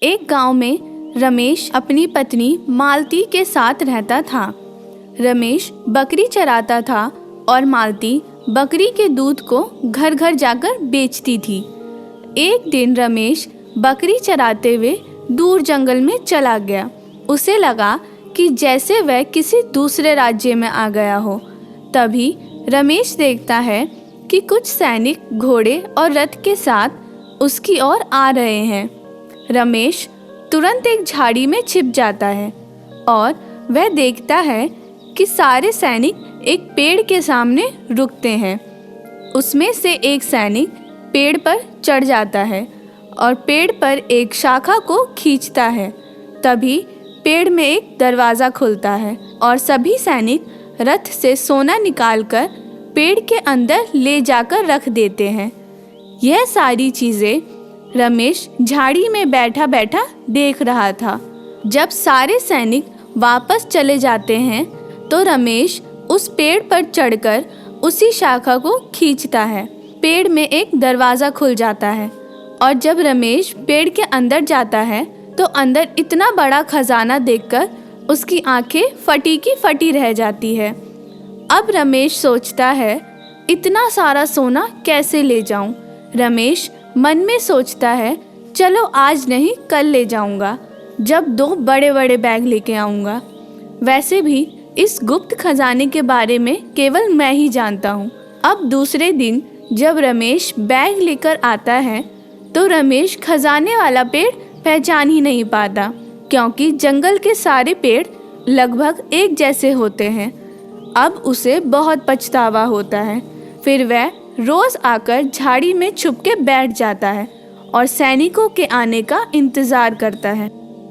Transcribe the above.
एक गांव में रमेश अपनी पत्नी मालती के साथ रहता था। रमेश बकरी चराता था और मालती बकरी के दूध को घर घर जाकर बेचती थी। एक दिन रमेश बकरी चराते हुए दूर जंगल में चला गया। उसे लगा कि जैसे वह किसी दूसरे राज्य में आ गया हो। तभी रमेश देखता है कि कुछ सैनिक घोड़े और रथ के साथ उसकी ओर आ रहे हैं। रमेश तुरंत एक झाड़ी में छिप जाता है और वह देखता है कि सारे सैनिक एक पेड़ के सामने रुकते हैं। उसमें से एक सैनिक पेड़ पर चढ़ जाता है और पेड़ पर एक शाखा को खींचता है। तभी पेड़ में एक दरवाज़ा खुलता है और सभी सैनिक रथ से सोना निकालकर पेड़ के अंदर ले जाकर रख देते हैं। यह सारी चीज़ें रमेश झाड़ी में बैठा बैठा देख रहा था। जब सारे सैनिक वापस चले जाते हैं तो रमेश उस पेड़ पर चढ़कर उसी शाखा को खींचता है। पेड़ में एक दरवाज़ा खुल जाता है और जब रमेश पेड़ के अंदर जाता है तो अंदर इतना बड़ा खजाना देखकर उसकी आंखें फटी की फटी रह जाती है। अब रमेश सोचता है, इतना सारा सोना कैसे ले जाऊं? रमेश मन में सोचता है, चलो आज नहीं कल ले जाऊंगा, जब 2 बड़े बड़े बैग लेके आऊंगा। वैसे भी इस गुप्त खजाने के बारे में केवल मैं ही जानता हूँ। अब दूसरे दिन जब रमेश बैग लेकर आता है तो रमेश खजाने वाला पेड़ पहचान ही नहीं पाता, क्योंकि जंगल के सारे पेड़ लगभग एक जैसे होते हैं। अब उसे बहुत पछतावा होता है। फिर वह रोज आकर झाड़ी में छुप के बैठ जाता है और सैनिकों के आने का इंतजार करता है।